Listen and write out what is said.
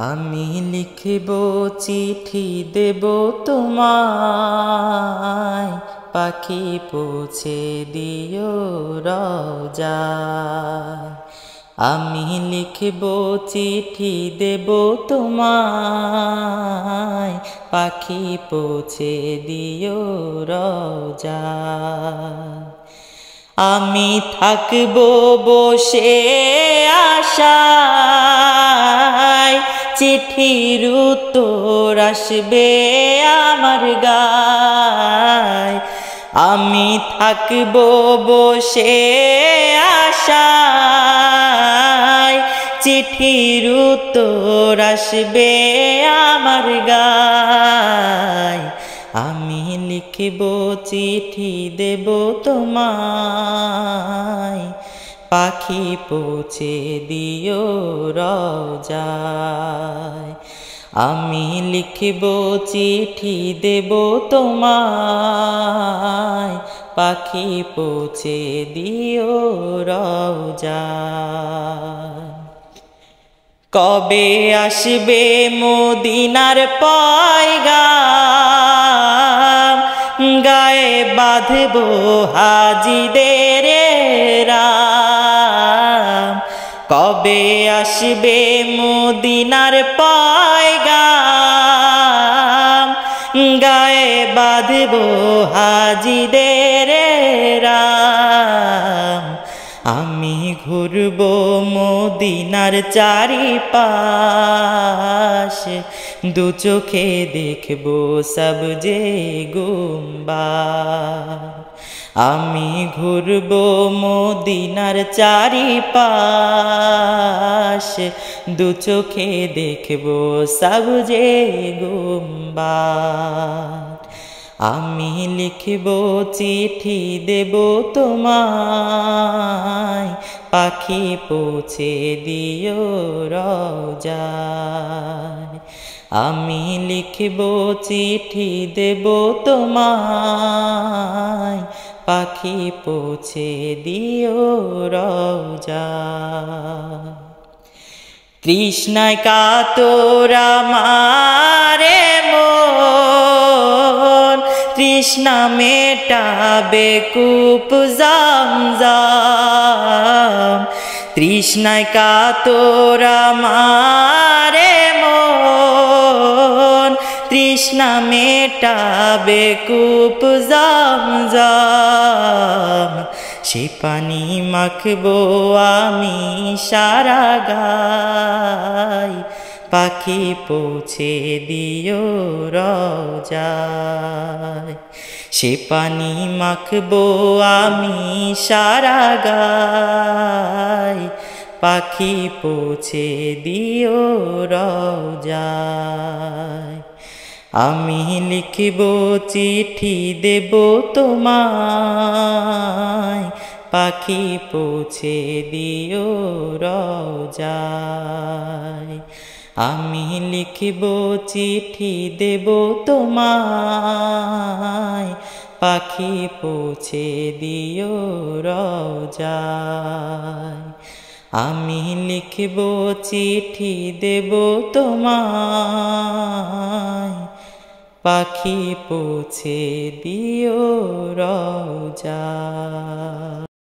আমি লিখব চিঠি দেব তোমায়, পাখি পৌঁছে দিও রওজায়। আমি লিখব চিঠি দেব তোমায়, পাখি পৌঁছে দিও রওজায়। আমি থাকব বসে আশায়, চিঠির উত্তর আসবে আমার গায়। আমি থাকব বসে আশায়, চিঠির উত্তর আসবে আমার গায়। আমি লিখব চিঠি দেব তোমায়, পাখি পৌঁছে দিও রওজায়। আমি লিখব চিঠি দেব তোমায়, পাখি পৌঁছে দিও রওজায়। কবে আসবে মদিনার পয়গাম, গায়ে বাঁধব হাজিদের রাম। কবে আসবে মদিনার পয়গাম, গায়ে বাঁধব হাজিদের রাম। আমি ঘুরব মদিনার চারিপাশ, দু চোখে দেখব সবজে গুম্বাদ। আমি ঘুরব মদিনার চারিপাশ, দু চোখে দেখব সবজে গুম্বাদ। আমি লিখব চিঠি দেব তোমায়, পাখি পৌঁছে দিও রওজায়। আমি লিখব চিঠি দেব তোমায়, পাখি পৌঁছে দিও রওজায়। তৃষ্ণায় কাতর আমারে মন, তৃষ্ণা মেটাবে কূপ জামজাম। তৃষ্ণায় কাতর আমারে মন, তৃষ্ণা মেটাবে কূপ জামজাম। সে পানি মাখবো আমি সারা গায়, পাখি পৌঁছে দিও রওজায়। সে পানি মাখবো আমি সারা গায়, পাখি পৌঁছে দিও রওজায়। আমি লিখব চিঠি দেব তোমায়, পাখি পৌঁছে দিও রওজায়। আমি লিখব চিঠি দেব তোমায়, পাখি পৌঁছে দিও রওজায়। আমি লিখব চিঠি দেব তোমায়, পাখি পৌঁছে দিও রওজায়।